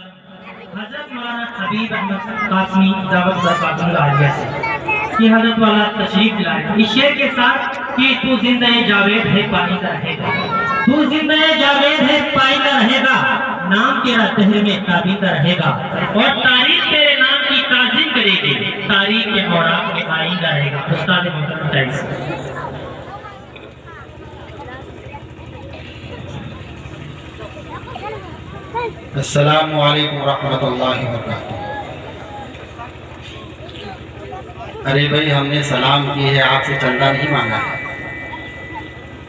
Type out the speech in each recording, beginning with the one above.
حضرت مولانا حبیب احمد قاسمی دعوت برکاتہ عالیہ سے کہ حضرت والا تشریف لائے اس شعر کے ساتھ کہ تو زندہ جاوید ہے پائیدہ رہے گا، تو زندہ جاوید ہے پائیدہ رہے گا، نام تیرا دہر میں تابندہ رہے گا، اور تاریخ تیرے نام کی تعظیم کرے گی، تاریخ کے اوراق میں آئندہ رہے گا۔ استاد محترم ٹائس السلام علیکم ورحمۃ اللہ وبرکاتہ۔ ارے بھائی ہم نے سلام کی ہے، آپ سے چندہ نہیں مانگا ہے۔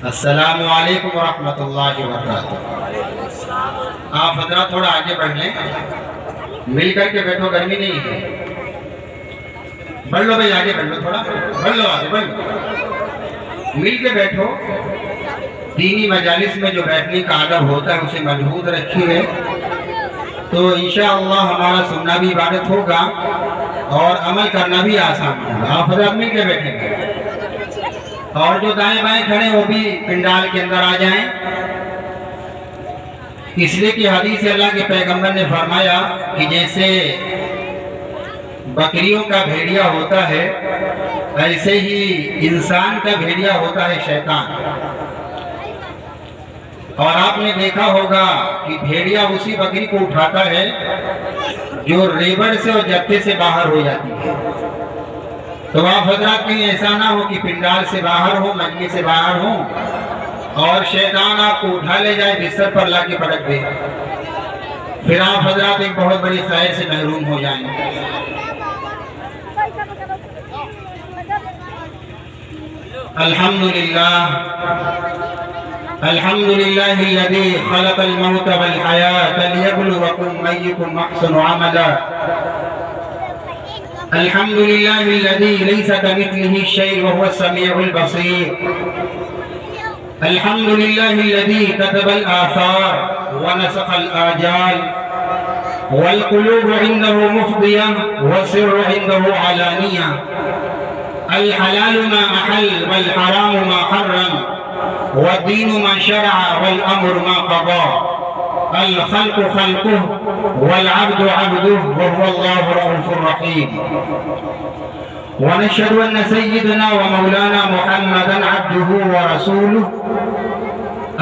السلام علیکم ورحمۃ اللہ وبرکاتہ۔ آپ حضرات تھوڑا آگے بڑھ لیں، مل کر کے بیٹھو، گرمی نہیں ہے۔ بڑھ لو بھائی، آگے بڑھ لو، تھوڑا بڑھ لو، آگے بڑھ لو، مل کے بیٹھو۔ دینی مجالس میں جو بیٹھنے کا ادب ہوتا ہے اسے مضبوط رکھیے، تو انشاءاللہ ہمارا سننا بھی عبادت ہوگا اور عمل کرنا بھی آسان ہوگا۔ آپ حضرات مل کے بیٹھیں گے، اور جو دائیں بائیں کھڑے وہ بھی پنڈال کے اندر آ جائیں، اس لیے کہ حدیث اللہ کے پیغمبر نے فرمایا کہ جیسے بکریوں کا بھیڑیا ہوتا ہے ایسے ہی انسان کا بھیڑیا ہوتا ہے شیطان۔ اور آپ نے دیکھا ہوگا کہ بھیڑیا اسی بکری کو اٹھاتا ہے جو ریبڑ سے اور جتے سے باہر ہو جاتی ہے۔ تو آپ حضرات کہیں ایسا نہ ہو کہ پنڈال سے باہر ہو، مجلس سے باہر ہو اور شیطان آپ کو اٹھا لے جائے، بستر پر لا کے پٹک دے، پھر آپ حضرات ایک بہت بڑی خیر سے محروم ہو جائیں۔ الحمدللہ الذی خلق الموت والحیاة لیبلوکم ایکم احسن عملا۔ الحمدللہ الذی لیس کمثلہ الشیء وهو السمیع البصیر۔ الحمدللہ الذی كتب الآثار ونسخ الآجال، والقلوب عنده مفضیہ والسر عنده علانیہ۔ الحلال ما أحل والحرام ما حرم، والدين ما شرع والأمر ما قضى، الخلق خلقه والعبد عبده، وهو الله رؤوف رحيم۔ ونشهد أن سيدنا ومولانا محمدا عبده ورسوله،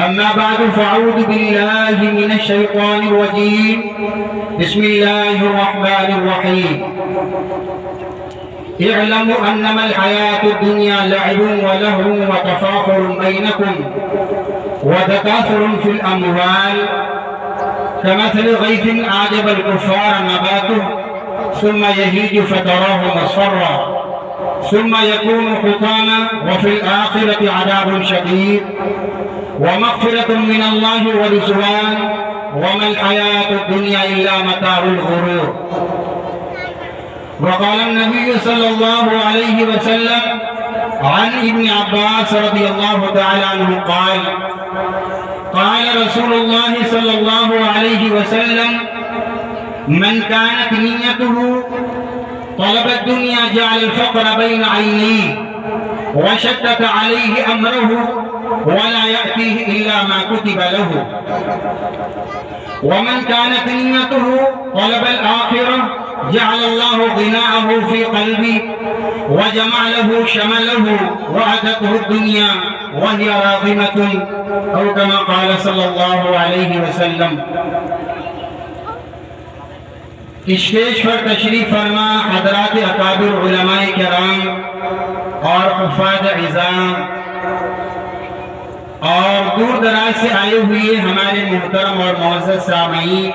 أما بعد فأعوذ بالله من الشيطان الرجيم، بسم الله الرحمن الرحيم۔ اعلموا انما الحياة الدنيا لعب ولهو وتفاخر بينكم وتكاثر في الاموال كمثل غيث اعجب الكفار نباته ثم يهيج فتراه مصفرا ثم يكون حطاما وفي الاخرة عذاب شديد ومغفرة من الله ورضوان وما الحياة الدنيا الا متاع الغرور۔ وقال النبي صلى الله عليه وسلم عن ابن عباس رضي الله تعالى عنه قال قال رسول الله صلى الله عليه وسلم من كانت نيته طلب الدنيا جعل الفقر بين عينيه وشتت عليه أمره ولا يأتيه إلا ما كتب له، ومن كانت نيته طلب الآخرة جعل الله غناءه في قلبه وجمع له شمله وأتته الدنيا وهي راغمة، أو كما قال صلى الله عليه وسلم۔ اسٹیج پر تشریف فرما حضرات اکابر علماء کرام اور حفاظ عظام اور دور دراز سے آئے ہوئے ہمارے محترم اور معزز سامعین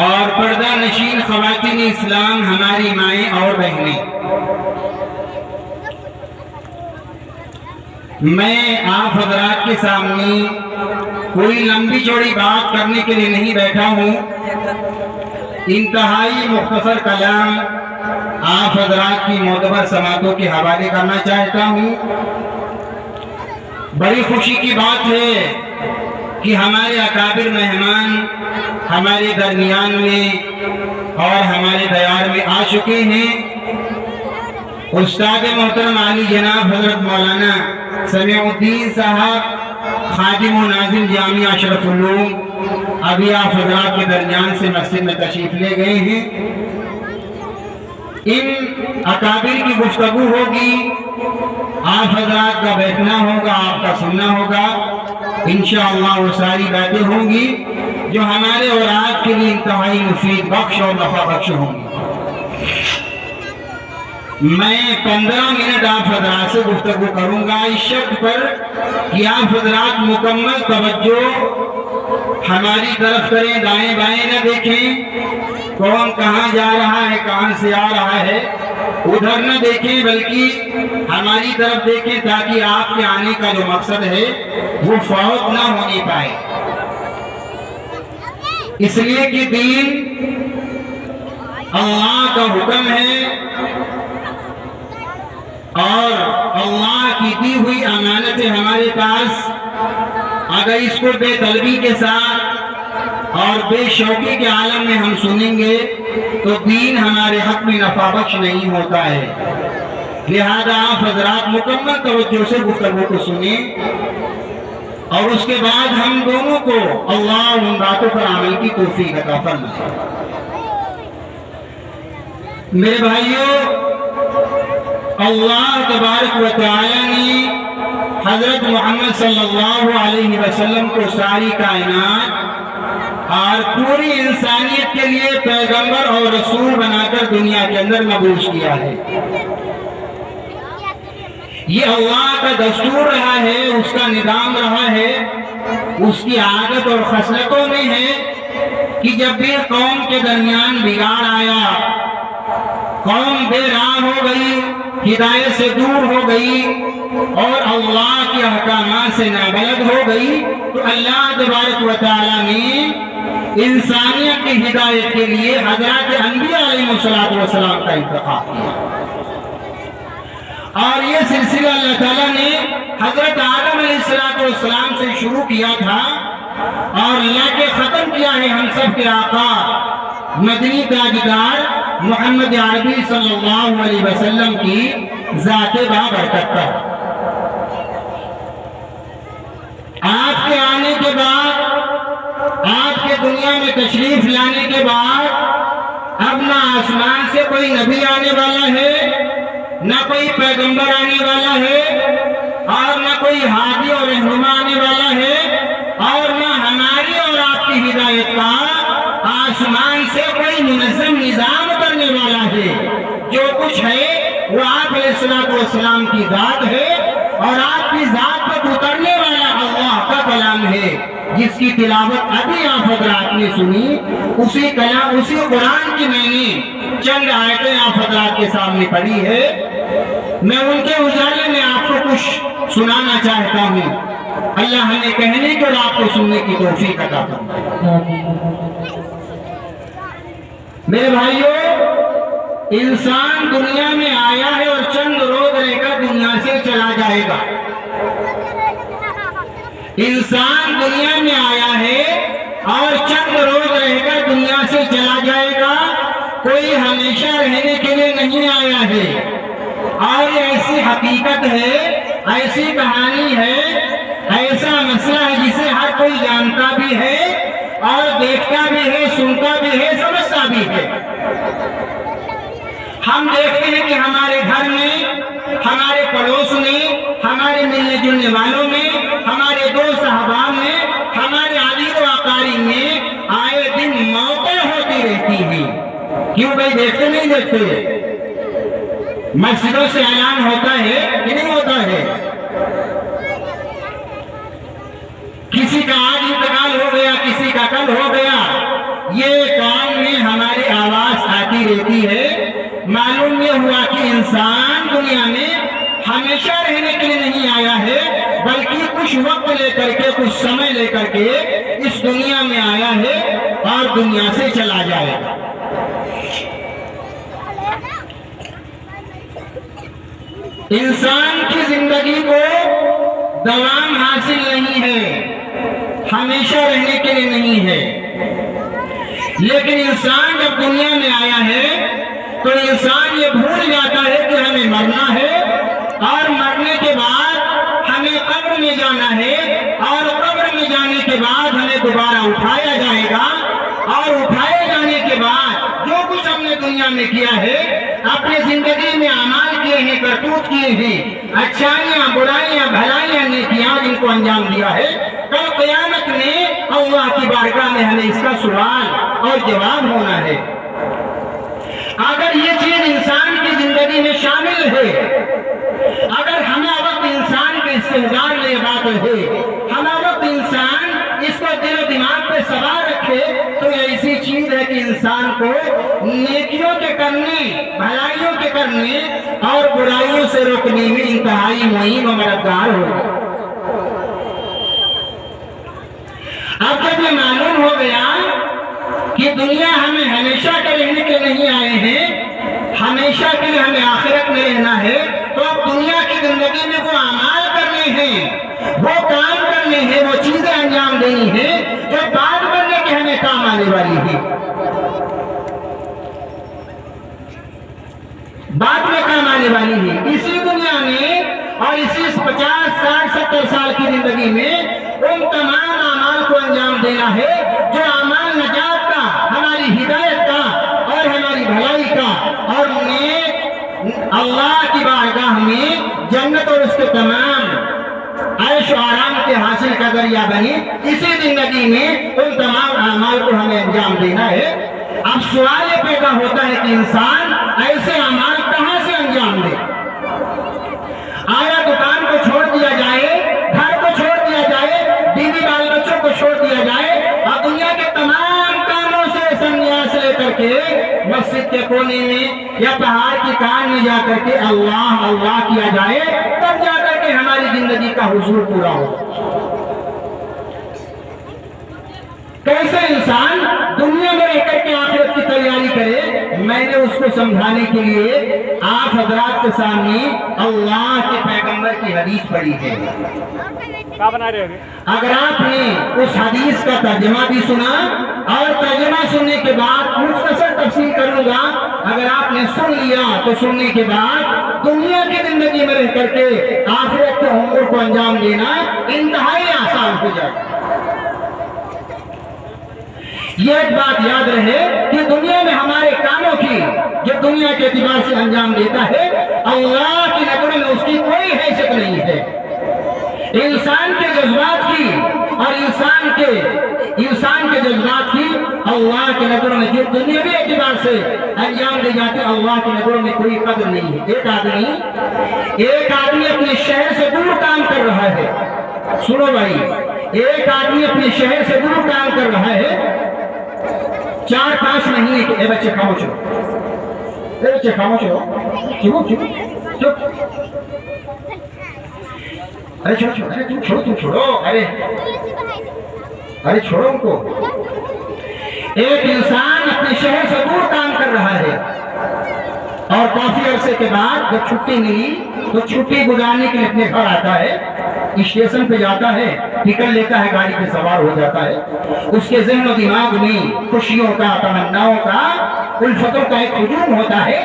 اور پردہ نشین خواتین اسلام، ہماری مائیں اور بہنیں، میں آپ حضرات کے سامنے کوئی لمبی چوڑی بات کرنے کے لیے نہیں بیٹھا ہوں، انتہائی مختصر کلام آپ حضرات کی معتبر سماعتوں کے حوالے کرنا چاہتا ہوں۔ بڑی خوشی کی بات ہے کہ ہمارے اکابر مہمان ہمارے درمیان میں اور ہمارے دیار میں آ چکے ہیں۔ استاد محترم عالی جناب حضرت مولانا سمیع الدین صاحب، خادم و ناظم جامعہ اشرف العلوم ابھی آپ حضرات کے درمیان سے مسجد میں تشریف لے گئے ہیں، ان اکابر کی گفتگو ہوگی، آپ حضرات کا بیٹھنا ہوگا، آپ کا سننا ہوگا، انشاءاللہ وہ ساری باتیں ہوں گی جو ہمارے اور آپ کے لیے انتہائی مفید بخش اور نفع بخش ہوں گی۔ میں 15 منٹ آپ حضرات سے گفتگو کروں گا اس شرط پر کہ آپ حضرات مکمل توجہ ہماری طرف کریں، دائیں بائیں نہ دیکھیں، کون کہاں جا رہا ہے، کہاں سے آ رہا ہے، ادھر نہ دیکھیں بلکہ ہماری طرف دیکھیں تاکہ آپ کے آنے کا جو مقصد ہے وہ فوت نہ ہونے پائے۔ اس لیے کہ دین اللہ کا حکم ہے اور اللہ کی دی ہوئی امانت ہے ہمارے پاس، اگر اس کو بے طلبی کے ساتھ اور بے شوقی کے عالم میں ہم سنیں گے تو دین ہمارے حق میں نفع بخش نہیں ہوتا ہے۔ لہذا آپ حضرات مکمل توجہ سے گفتگو کو سنیں اور اس کے بعد ہم دونوں کو اللہ ان باتوں پر عمل کی توفیق عطا فرمائے۔ میرے بھائیوں، اللہ تبارک و تعالی نے حضرت محمد صلی اللہ علیہ وسلم کو ساری کائنات اور پوری انسانیت کے لیے پیغمبر اور رسول بنا کر دنیا کے اندر مبعوث کیا ہے۔ یہ اللہ کا دستور رہا ہے، اس کا نظام رہا ہے، اس کی عادت اور خصلتوں میں ہے کہ جب بھی قوم کے درمیان بگاڑ آیا، قوم بے راہ ہو گئی، ہدایت سے دور ہو گئی اور اللہ کے احکامات سے نابلد ہو گئی، تو اللہ تبارک و تعالی نے انسانیت کی ہدایت کے لیے حضرات انبیاء علیہ السلام کا انتخاب کیا، اور یہ سلسلہ اللہ تعالیٰ نے حضرت آدم علیہ السلام سے شروع کیا تھا اور اللہ کے ختم کیا ہے ہم سب کے آقا مدنی تاجدار محمد عربی صلی اللہ علیہ وسلم کی ذات بابرکت پر۔ آپ کے آنے کے بعد، آپ کے دنیا میں تشریف لانے کے بعد اب نہ آسمان سے کوئی نبی آنے والا ہے، نہ کوئی پیغمبر آنے والا ہے، اور نہ کوئی ہادی اور رہنما آنے والا ہے، اور نہ ہماری اور آپ کی ہدایت کا آسمان سے کوئی منظم نظام کرنے والا ہے۔ جو کچھ ہے وہ آپ علیہ السلام کی ذات ہے اور آپ کی ذات پر اترنے والا اللہ کا کلام ہے، جس کی تلاوت ابھی آپ حضرات نے سنی، اسی قرآن کی میں نے چند آیتیں آپ حضرات کے سامنے پڑھی ہے۔ میں ان کے اجالے میں آپ کو کچھ سنانا چاہتا ہوں، اللہ ہمیں کہنے کی اور آپ کو سننے کی توفیق عطا فرمائے۔ میرے بھائیوں، انسان دنیا میں آیا ہے اور چند روز رہ کر دنیا سے چلا جائے گا۔ انسان دنیا میں آیا ہے اور چند روز رہ کر دنیا سے چلا جائے گا، کوئی ہمیشہ رہنے کے لیے نہیں آیا ہے، اور یہ ایسی حقیقت ہے، ایسی کہانی ہے، ایسا مسئلہ ہے جسے ہر کوئی جانتا بھی ہے اور دیکھتا بھی ہے، سنتا بھی ہے، سمجھتا بھی ہے۔ ہم دیکھتے ہیں کہ ہمارے گھر میں، ہمارے پڑوس میں، ہمارے ملنے جلنے والوں میں، ہمارے دوست احباب میں، ہمارے عزیز و اقارب میں آئے دن موتیں ہوتی رہتی ہیں۔ کیوں بھائی دیکھتے نہیں دیکھتے؟ مسجدوں سے اعلان ہوتا ہے کہ نہیں ہوتا ہے؟ کسی کا آج انتقال ہو گیا، کسی کا کل ہو گیا، یہ کان میں ہماری آواز آتی رہتی ہے۔ معلوم یہ ہوا کہ انسان دنیا میں ہمیشہ رہنے کے لیے نہیں آیا ہے، بلکہ کچھ وقت لے کر کے، کچھ سمے لے کر کے اس دنیا میں آیا ہے اور دنیا سے چلا جائے گا۔ انسان کی زندگی کو دوام حاصل نہیں ہے، ہمیشہ رہنے کے لیے نہیں ہے، لیکن انسان جب دنیا میں آیا ہے تو انسان یہ بھول جاتا ہے کہ ہمیں مرنا ہے، اور مرنے کے بعد ہمیں قبر میں جانا ہے، اور قبر میں جانے کے بعد ہمیں دوبارہ اٹھایا हमने किया है, अपने जिंदगी में अमाल किए हैं, करतूत किए हैं, अच्छाइयाँ बुराइयाँ भलाइयाँ नेकियां जिनको अंजाम दिया है, कल क़यामत में अल्लाह की बारगाह में हमें इसका सवाल और जवाब होना है। अगर ये चीज इंसान की जिंदगी में शामिल है, अगर हमें वक्त इंसान के इस्तेदार ले बात है, हमें वक्त इंसान इसको दिल दिमाग पे सवार रखे, तो ये ऐसी चीज है कि इंसान को नेकियों के करने, भलाइयों के करने और बुराइयों से रोकने में इंतहाई मुहिम और मददगार होगा। अब जब ये मालूम हो गया कि दुनिया हमें हमेशा के रहने के लिए नहीं आए हैं, हमेशा के लिए हमें आखिरत में रहना है, तो अब दुनिया की जिंदगी में वो अमाल करने हैं, वो काम करने हैं, वो चीजें अंजाम देनी है जो बाद बनने के हमें काम आने वाली है, बाद में काम आने वाली है। इसी दुनिया में और इसी 50, 60, 70 साल की जिंदगी में उन तमाम अमाल को अंजाम देना है जो अमाल नजात का, हमारी हिदायत का और हमारी भलाई का और अल्लाह की बारगाह में जन्नत और उसके तमाम ऐश आराम के हासिल का जरिया बनी। इसी जिंदगी में उन तमाम अमाल को हमें अंजाम देना है। अब सवाल ये पैदा होता है कि इंसान ऐसे अमाल कहां से अंजाम दे? आया दुकान को छोड़ दिया जाए, घर को छोड़ दिया जाए, बीवी बाल बच्चों को छोड़ दिया जाए और दुनिया के तमाम कामों से संन्यास लेकर के मस्जिद के कोने में या पहाड़ की कान में जाकर के अल्लाह अल्लाह किया जाए, तब जाकर के हमारी जिंदगी का हुजूर पूरा हो। कैसे इंसान दुनिया में रहकर के आखिरत की तैयारी करे, मैंने उसको समझाने के लिए आप हजरात के सामने अल्लाह के पैगंबर की हदीस पढ़ी है। क्या बना रहे हो? अगर आपने उस हदीस का तर्जमा भी सुना और तर्जमा सुनने के बाद मुख्तसर तफसीर करूंगा, अगर आपने सुन लिया तो सुनने के बाद दुनिया की जिंदगी में रह करके आखिरत के उम्र को अंजाम देना इंतहाई आसान हो जाए। ये एक बात याद रहे कि दुनिया में हमारे कामों की जो दुनिया के एतबार से अंजाम देता है, अल्लाह की नजरों में उसकी कोई हैसियत नहीं है। इंसान के जज्बात की और इंसान के जज्बात की अल्लाह की नजरों में जो दुनियावी एतबार से अंजाम दे जाते, अल्लाह की नजरों में कोई कदर नहीं है। एक आदमी अपने शहर से दूर काम कर रहा है, सुनो भाई, एक आदमी अपने शहर से दूर काम कर रहा है, 4-5 महीने के। बच्चे खामोश हो, बच्चे खामोश हो, चुप चुप चुप, अरे छोड़ो, अरे तुम छोड़ो, अरे छोड़ो उनको। एक इंसान अपने शहर से दूर काम कर रहा है और काफी अरसे के बाद जब छुट्टी मिली तो छुट्टी गुजारने के लिए अपने घर आता है, स्टेशन पे जाता है, टिकट लेता है, गाड़ी पे सवार हो जाता है। उसके ज़हन और दिमाग में खुशियों का, तमन्नाओं का, उल्फतों का एक हुजूम होता है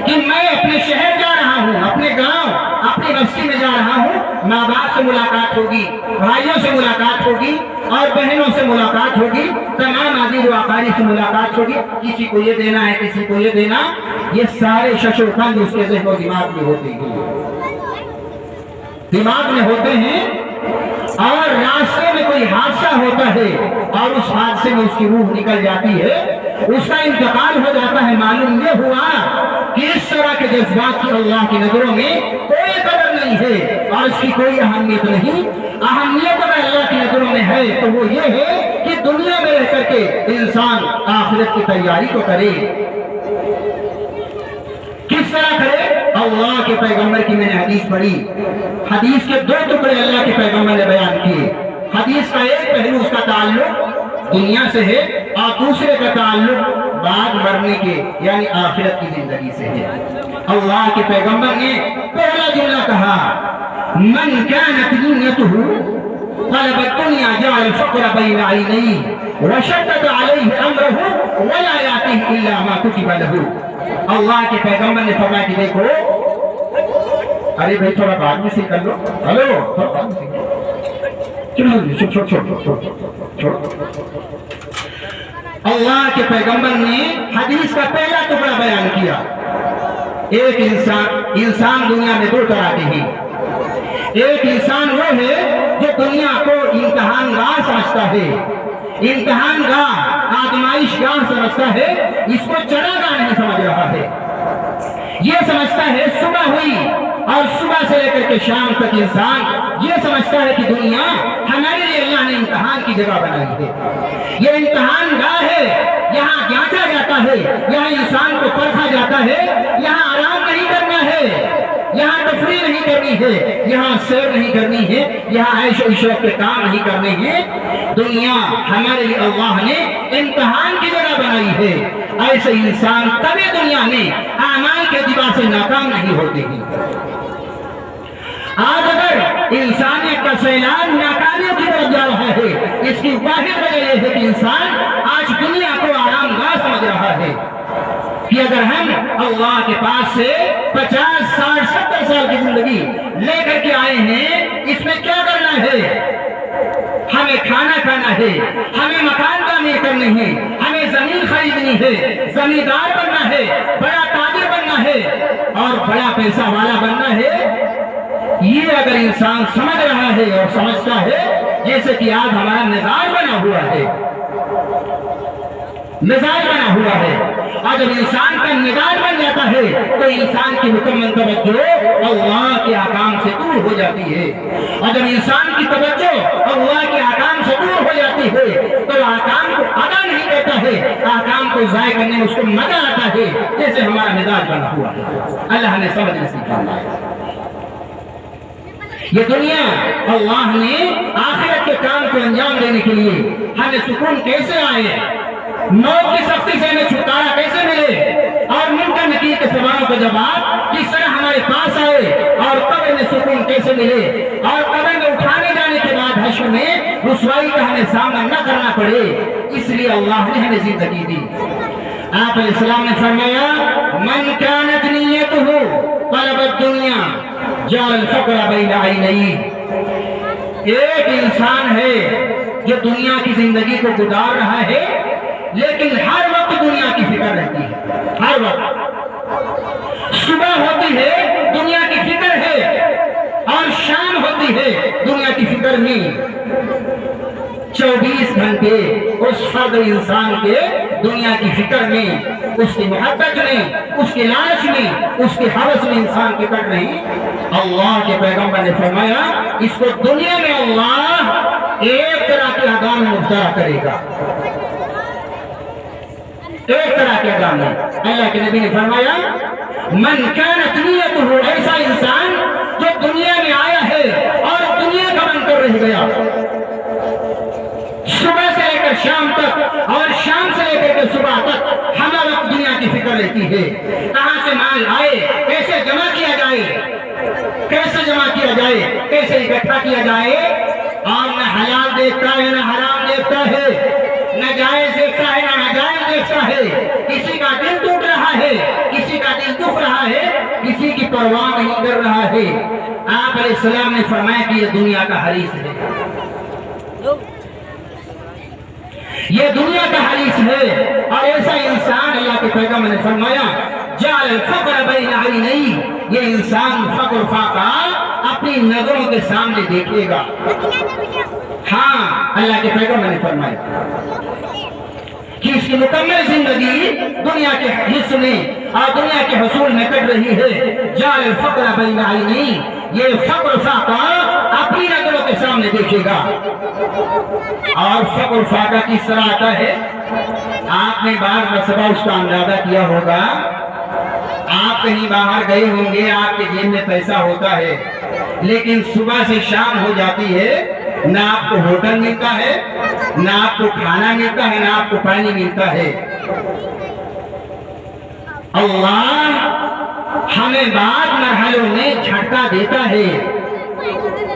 कि मैं अपने शहर जा रहा हूँ, अपने गांव, अपनी बस्ती में जा रहा हूँ, माँ बाप से मुलाकात होगी, भाइयों से मुलाकात होगी और बहनों से मुलाकात होगी, तमाम आदमी वाकारी से मुलाकात होगी, किसी को ये देना है, किसी को ये देना, ये सारे शशोखंड उसके ज़हन और दिमाग में होते हैं, दिमाग में होते हैं। और रास्ते में कोई हादसा होता है और उस हादसे में उसकी रूह निकल जाती है, उसका इंतकाल हो जाता है। मालूम ये हुआ कि इस तरह के जज्बात की अल्लाह की नजरों में कोई कदर नहीं है और इसकी कोई अहमियत नहीं। अहमियत अगर अल्लाह की नजरों में है तो वो ये है कि दुनिया में रह करके इंसान आखिरत की तैयारी को करे। किस तरह करे? अल्लाह के पैगंबर की मैंने हदीस पढ़ी, हदीस के 2 टुकड़े अल्लाह के पैगंबर ने बयान किए। हदीस का एक पहलू उसका ताल्लुक दुनिया से है और दूसरे का ताल्लुक बाद मरने के यानी आखिरत की जिंदगी से है। अल्लाह के पैगंबर ने पहला जुमला कहा, मन कानत नियतुहु तलबत दुनिया जअल फक़्र बैन ऐनैहि व शद्दत अलैहि अमरुहु व ला यातिहि इल्ला मा कुतिबा लहु। अल्लाह के पैगंबर ने फरमाया कि देखो, अरे भाई थोड़ा बाद में से कर लो, हेलो थोड़ा बाद में से, छोड़ अल्लाह के पैगंबर ने हदीस का पहला टुकड़ा बयान किया। एक इंसान दुनिया में दो तरह के हैं। एक इंसान वो है जो दुनिया को इम्तिहान गाह समझता है, इम्तिहान गाह आजमाइश गाह समझता है, इसको चरागाह नहीं समझ रहा है। ये समझता है सुबह हुई और सुबह से लेकर के शाम तक इंसान ये समझता है कि दुनिया हमारे लिए अल्लाह ने इम्तिहान की जगह बनाई है। ये इम्तिहान गाह है, यहाँ जांचा जाता है, यहाँ इंसान को परखा जाता है। यहाँ आराम नहीं करना है, यहाँ तफरीह नहीं करनी है, यहाँ सैर नहीं करनी है, यहाँ ऐशो इशरत के काम नहीं करने हैं। दुनिया हमारे लिए अल्लाह ने इम्तिहान की जगह बनाई है। ऐसे इंसान कभी दुनिया में आमाल के दिवा से नाकाम नहीं होते हैं। आज अगर इंसानियत का सैलाब नाकामियों की तरफ जा रहा है, इसकी वाहिद वजह यह है कि इंसान आज दुनिया को आरामगाह समझ रहा है। कि अगर हम अल्लाह के पास से 50, 60, 70 साल की जिंदगी लेकर के आए हैं, इसमें क्या करना है? हमें खाना खाना है, हमें मकान तामीर करने हैं, हमें जमीन खरीदनी है, जमींदार बनना है, बड़ा ताजिर बनना है और बड़ा पैसा वाला बनना है। ये अगर इंसान समझ रहा है और समझता है, जैसे कि आज हमारा मिजाज बना हुआ है, मिजाज बना हुआ है, और जब इंसान का मिजाज बन जाता है तो इंसान की मुकम्मल तवज्जो अल्लाह के अहकाम से दूर हो जाती है। और जब इंसान की तवज्जो अल्लाह के अहकाम से दूर हो जाती है तो अहकाम को अदा नहीं करता है, अहकाम को ज़ाय करने में उसको मजा आता है, जैसे हमारा मिजाज बना हुआ है। अल्लाह ने समझ नसीब फरमाया। ये दुनिया अल्लाह ने आखिरत के काम को अंजाम देने के लिए हमें सुकून कैसे आए, मौत की सख्ती से हमें छुटकारा कैसे मिले और मुनकर नकीर के सवालों का जवाब किस तरह हमारे पास आए और कब्र में सुकून कैसे मिले और कब्र में उठाने जाने के बाद हश्र में रुसवाई का हमें सामना न करना पड़े, इसलिए अल्लाह ने हमें जिंदगी दी। आप अलैहिस्सलाम ने फरमाया, मन कानत नियतुहु तलबत दुनिया जाल फक्र बैन ऐनैहि। एक इंसान है जो दुनिया की जिंदगी को गुजार रहा है, लेकिन हर वक्त दुनिया की फिक्र रहती है। हर वक्त सुबह होती है दुनिया की फिक्र है और शाम होती है दुनिया की फिक्र नहीं। 24 घंटे उस फर्द इंसान के दुनिया की फिक्र में, उसकी मोहब्बत में, उसके लालच में, उसके हवस में इंसान की कट रही। अल्लाह के पैगंबर ने फरमाया, इसको दुनिया में अल्लाह एक तरह के अदाम में मुब्तला करेगा। एक तरह के अदाम में अल्लाह के नबी ने फरमाया, मन कानत नियतुहु, ऐसा इंसान जो दुनिया में आया है और दुनिया का बनकर रह गया, सुबह से लेकर शाम तक और शाम से लेकर के सुबह तक हमारा वक्त दुनिया की फिक्र रहती है। कहां से माल आए, कैसे जमा किया जाए, कैसे जमा किया जाए, कैसे इकट्ठा किया जाए, और न हलाल देखता है न हराम देखता है, न जायज देखता है न नाजायज देखता है। किसी का दिल टूट रहा है, किसी का दिल दुख रहा है, किसी की परवाह नहीं कर रहा है। आप अलैहिस्सलाम ने फरमाया कि यह दुनिया का हरीस है, ये दुनिया का हरीस है। और ऐसा इंसान अल्लाह के पैगंबर ने फरमाया, जाल फक्र बैन ऐनैहि, ये इंसान फक्र फाका अपनी नजरों के सामने देखेगा। हाँ, अल्लाह के पैगंबर ने फरमाया कि इसकी मुकम्मल जिंदगी दुनिया के हिस्से में और दुनिया के हसूल में कट रही है। जाल फक्र बैन ऐनैहि, ये फक्र फाका अपनी नजरों के सामने देखेगा। और फक्र फाका किस तरह आता है, आपने बार मरतबा उसका अंदाजा किया होगा। आप कहीं बाहर गए होंगे, आपके जेब में पैसा होता है, लेकिन सुबह से शाम हो जाती है, ना आपको होटल मिलता है, ना आपको खाना मिलता है, ना आपको पानी मिलता है। अल्लाह हमें बाद मरहलों में झटका देता है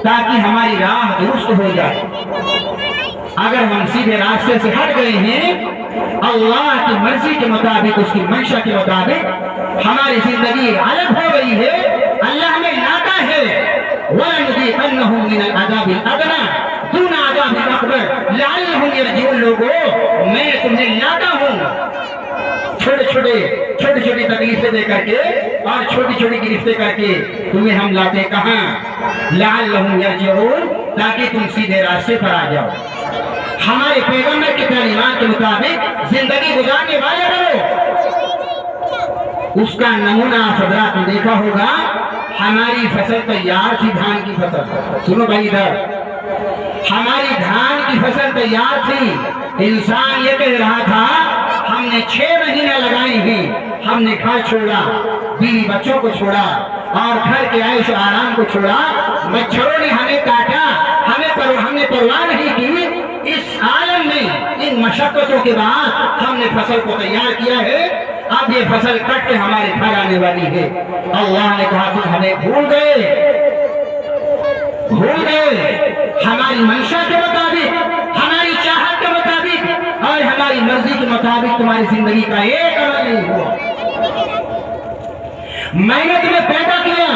ताकि हमारी राह दुरुस्त हो जाए। अगर हम सीधे रास्ते से हट गए हैं, अल्लाह की मर्जी के मुताबिक, उसकी मंशा के मुताबिक हमारी जिंदगी अलग हो गई है, अल्लाह हमें लाता है, वलनुज़ीक़न्नहुम मिनल अज़ाबिल अदना दूना अज़ाबिल अकबर। लअल्लहुम यरजिऊन लोगों, मैं तुम्हें लाता हूँ छोटे छोटी तकलीफें दे करके और छोटी छोटी गिरफ्तें करके तुम्हें हम लाते कहाँ? लअल्लहुम यरजिऊन, ताकि तुम सीधे रास्ते पर आ जाओ, हमारे पैगंबर के तालीमात के मुताबिक जिंदगी गुजारने वाले बनो। उसका नमूना हजरात ने देखा होगा, हमारी फसल तैयार थी, धान की फसल, सुनो भाई इधर, हमारी धान की फसल तैयार थी, इंसान ये कह रहा था हमने 6 महीने लगाए हैं, हमने घर छोड़ा, बीवी बच्चों को छोड़ा और घर के ऐश आराम को छोड़ा, मच्छरों ने हमें काटा, हमने परवाह नहीं की। इस आलम में इन मशक्कतों के बाद हमने फसल को तैयार किया है, अब ये फसल कट के हमारे घर आने वाली है। अल्लाह ने कहा तुम हमें भूल गए हमारी मंशा के मुताबिक, हमारी चाहत के मुताबिक और हमारी मर्जी के मुताबिक तुम्हारी जिंदगी का एक अमल नहीं हुआ। मैंने तुम्हें पैदा किया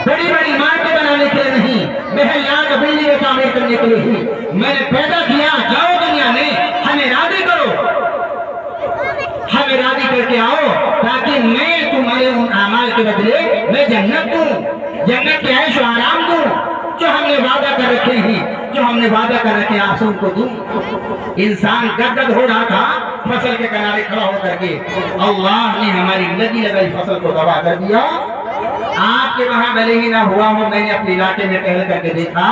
बड़ी बड़ी इमारतें बनाने के लिए नहीं, महल बिल्डिंगें तामीर करने के लिए ही मैंने पैदा किया। जाओ दुनिया में हमें राजी करो, हमें राजी करके आओ, ताकि मैं तुम्हारे उन अमाल के बदले मैं जन्नत दूं, जन्नत के ऐश आराम दूं, जो हमने वादा कर रखे हैं, जो हमने वादा कर रखे आप सबको दूं। इंसान गदगद हो रहा था फसल के किनारे खड़ा होकर के, अल्लाह ने हमारी लगी लगाई फसल को तबाह कर दिया। आपके वहां भले ही ना हुआ हो, मैंने अपने इलाके में टहल करके देखा,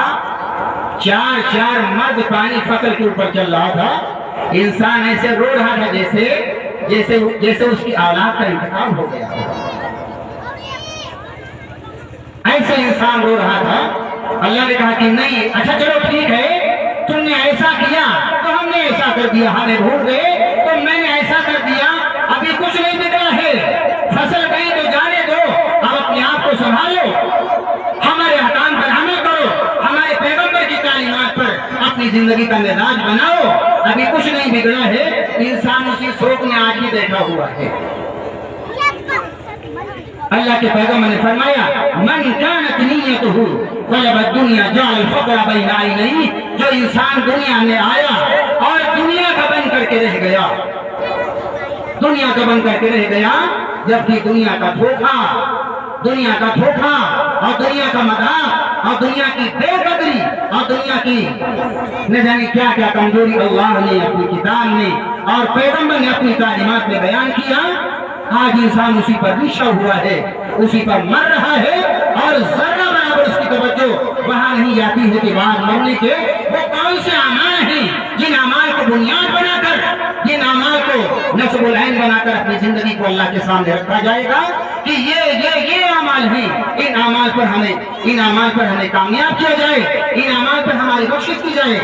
4 मर्द पानी फसल के ऊपर चल रहा था, इंसान ऐसे रो रहा था जैसे उसकी औलाद का इंतकाल हो गया, ऐसे इंसान रो रहा था। अल्लाह ने कहा कि नहीं, अच्छा चलो ठीक है, तुमने ऐसा किया तो हमने ऐसा कर दिया, हमें भूल गए तो मैंने ऐसा कर दिया, अभी कुछ नहीं बिगड़ा है, फसल गई तो जाने दो, अब अपने आप को संभालो, हमारे हकाम पर अमल करो, हमारे पैगंबर की तालीमात पर अपनी जिंदगी का मिजाज बनाओ, अभी कुछ नहीं बिगड़ा है। इंसान उसी शोक में आज भी बैठा हुआ है। अल्लाह के पैगंबर ने फरमाया मन कानत नियतुहु तलबत दुनिया जअल फक़्र बैन ऐनैहि, जो इंसान दुनिया में आया और दुनिया का बन करके रह गया, दुनिया का बन करके रह गया, जबकि दुनिया का धोखा और दुनिया का मजाक और दुनिया की बेकदरी और दुनिया की न जाने क्या क्या कमजोरी अल्लाह ने अपनी किताब में और पैगंबर ने अपनी तालीमात में बयान किया। आज इंसान उसी पर निशा हुआ है, उसी पर मर रहा है और जर्रा बराबर उसकी तवज्जो वहां नहीं जाती है कि बाद मरने के वो कौन से अमाल हैं जिन अमाल को बुनियाद बनाकर, जिन अमाल को नस्बुल ऐन बनाकर अपनी जिंदगी को अल्लाह के सामने रखा जाएगा कि ये अमाल हैं, इन अमाल पर हमें कामयाब किया जाए, इन अमाल पर हमारी बख्शिश की जाए।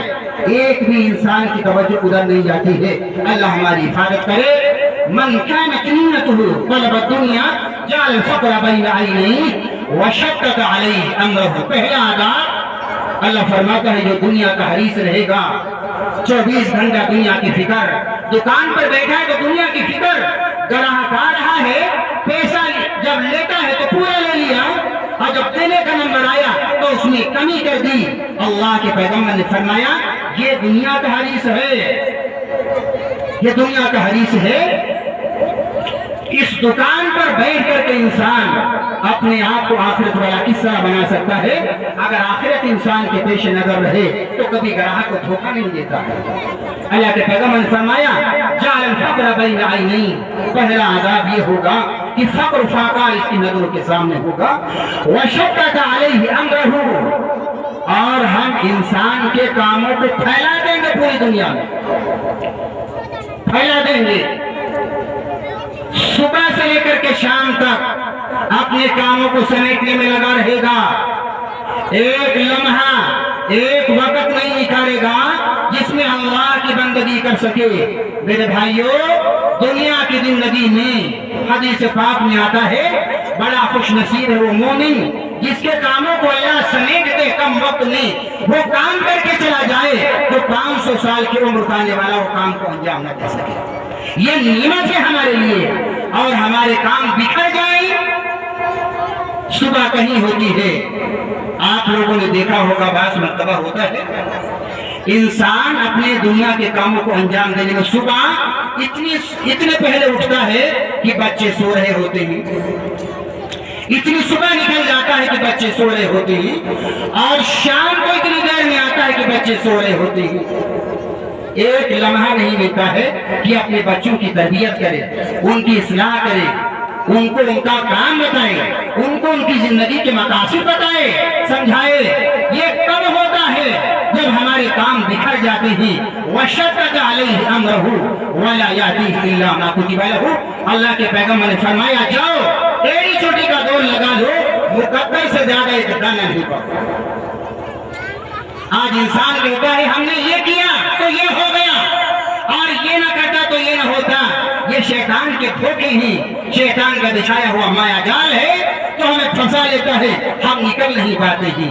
एक भी इंसान की तवज्जो उधर नहीं जाती है। अल्लाह हमारी हिफाजत करे। मन कानत नियतुहु तलबत दुनिया जअल फक़्र बैन ऐनैहि व शक्कत अलैहि अमरहु। पहला आदाब अल्लाह फरमाता है जो दुनिया का हरीस रहेगा, 24 घंटा दुनिया की फिक्र, दुकान पर बैठा है तो दुनिया की फिक्र, ग्राहक आ रहा है, पैसा जब लेता है तो पूरा ले लिया और जब देने का नंबर आया तो उसने कमी कर दी। अल्लाह के पैगंबर ने फरमाया ये दुनिया का हरीस है, ये दुनिया का हरीस है। इस दुकान पर बैठ करके इंसान अपने आप को आखिरत वाला किस तरह बना सकता है? अगर आखिरत इंसान के पेश नजर रहे तो कभी ग्राहक को धोखा नहीं देता है। अल्लाह के पैगंबर ने फरमाया जअल फक़्र बैन ऐनैहि, पहला आदाब ये होगा कि फक़्र फाका इसकी नजरों के सामने होगा, व शक्कत अलैहि अमरहु, और हम इंसान के कामों को फैला देंगे, पूरी दुनिया में फैला देंगे। सुबह से लेकर के शाम तक अपने कामों को समेटने में लगा रहेगा, एक लम्हा एक वक्त नहीं निकालेगा जिसमें अल्लाह की बंदगी कर सके। मेरे भाइयों, दुनिया की जिंदगी में हदीस पाक में आता है बड़ा खुश नसीब है वो मोमिन जिसके कामों को अल्लाह समेट दे कम वक्त में, वो काम करके चला जाए तो 500 साल की उम्र का आने वाला वो काम को अंजाम न दे सके। ये नियमत है हमारे लिए, और हमारे काम बिखर जाए। सुबह कहीं होती है, आप लोगों ने देखा होगा, बास मर्तबा होता है, इंसान अपने दुनिया के कामों को अंजाम देने में सुबह इतने पहले उठता है कि बच्चे सो रहे होते हैं, इतनी सुबह निकल जाता है कि बच्चे सो रहे होते हैं, और शाम को इतनी देर में आता है कि बच्चे सो रहे होते हैं। एक लम्हा नहीं मिलता है कि अपने बच्चों की तरबियत करे, उनकी इस्लाह करे, उनको उनका काम बताए, उनको उनकी जिंदगी के मकासद बताए, समझाए। ये कब होता है? जब हमारे काम बिखर जाते हैं। वशद्दद अलैहि अमरहु वला यातीहि इल्ला मा कुतिबा लहु। अल्लाह के पैगंबर ने फरमाया, जाओ एड़ी चोटी का दौर लगा लो, मुकद्दर से ज्यादा एक दाना नहीं पाओ। आज इंसान कहता है हमने ये किया तो ये हो गया, और ये ना करता तो ये ना होता। ये शैतान के धोखे ही, शैतान का बिछाया हुआ माया जाल है, तो हमें फंसा लेता है, हम निकल नहीं पाते ही।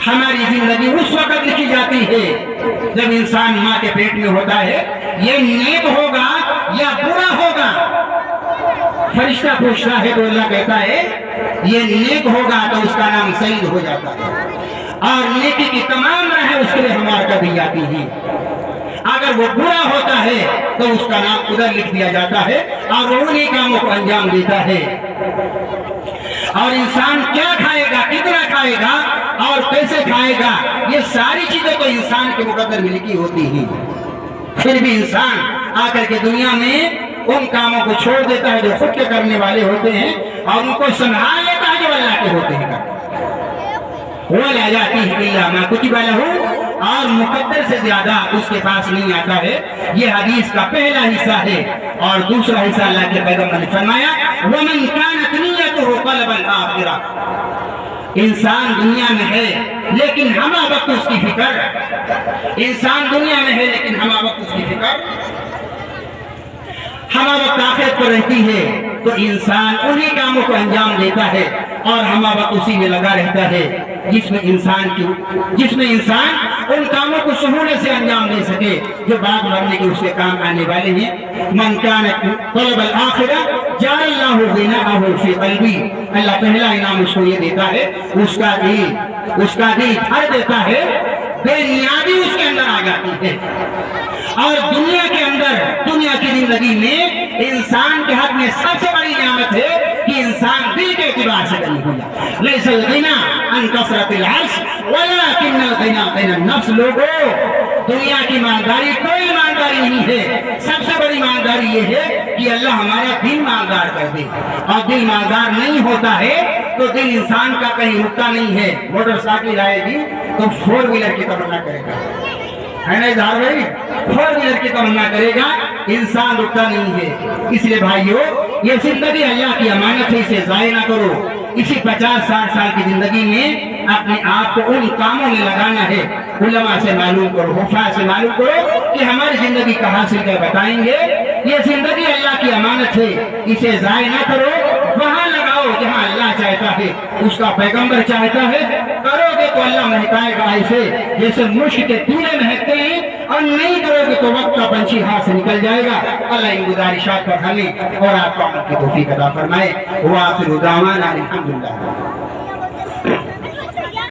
हमारी जिंदगी उस वक्त लिखी जाती है जब इंसान माँ के पेट में होता है। ये नेक होगा या बुरा होगा, फरिश्ता पूछता है तो अल्लाह कहता है ये नेक होगा तो उसका नाम सईद हो जाता है, और नेकी की तमाम राहें उसके लिए हमार कर दी जाती है। अगर वो बुरा होता है तो उसका नाम उधर लिख दिया जाता है और वो उन्हीं कामों को अंजाम देता है। और इंसान क्या खाएगा, कितना खाएगा और कैसे खाएगा, ये सारी चीजें तो इंसान के मुकद्दर में लिखी होती हैं। फिर भी इंसान आकर के दुनिया में उन कामों को छोड़ देता है जो खुद के करने वाले होते हैं, और उनको संभाल लेता है जो अल्लाह के होते हैं। वला यातीहि इल्ला मा कुतिबा लहु, और मुकद्दर से ज्यादा उसके पास नहीं आता है। ये हदीस का पहला हिस्सा है। और दूसरा हिस्सा अल्लाह के पैगंबर ने फरमाया, वमन कानत निय्यतुहु क़ल्बल आखिरह। इंसान दुनिया में है लेकिन हमा वक्त उसकी फिक्र, इंसान दुनिया में है लेकिन हमा वक्त उसकी फिक्र, हमा वक्त आखिरत पर रहती है, तो इंसान उन्हीं कामों को अंजाम देता है और हमा वक्त उसी में लगा रहता है जिसमें इंसान उन कामों को सहूलियत से अंजाम दे सके जो बाद मरने के उसके काम आने वाले हैं। मन कान तलबल आखिरह जअलल्लाहु गिनाहु फी क़ल्बी। अल्लाह पहला इनाम उसको ये देता है, उसका दिल भर देता है, बेनियादी उसके अंदर आ जाती है। और दुनिया के अंदर, दुनिया की जिंदगी में इंसान के हाथ में सबसे बड़ी नियामत है कि इंसान दिल के एतबार से गनी हो जाए। लैसल गिना अन कसरतिल अर्श वलाकिन्नल गिना गिनन नफ्स। लोगों, दुनिया की ईमानदारी कोई ईमानदारी नहीं है। सबसे बड़ी ईमानदारी ये है कि अल्लाह हमारा दिल ईमानदार कर दे, और दिल ईमानदार नहीं होता है तो दिल इंसान का कहीं रुकता नहीं है। मोटरसाइकिल आएगी तो 4 व्हीलर की तमन्ना करेगा, है ना इजहार भाई? 4 व्हीलर की तमन्ना करेगा, इंसान रुकता नहीं है। इसलिए भाइयों, ये जिंदगी अल्लाह की अमानत है, इसे जाया ना करो। इसी 50-60 साल की जिंदगी में अपने आप को उन कामों में लगाना है। उलमा से मालूम करो, हुफ़ा से मालूम करो कि हमारी जिंदगी कहाँ से क्या बताएंगे। ये जिंदगी अल्लाह की अमानत है, इसे जाया ना करो। वहाँ लगाओ जहाँ अल्लाह चाहता है, उसका पैगंबर चाहता है। करोगे तो अल्लाह महकाएगा ऐसे जैसे मुश्क के तीले महकते हैं, और नहीं करोगे तो वक्त का पंछी हाथ से निकल जाएगा। अल्लाह इन गुजारिशात पर हमें और आपको अमल की तौफीक अता फरमाए। व आखिरु दावाना अल्हम्दुलिल्लाह।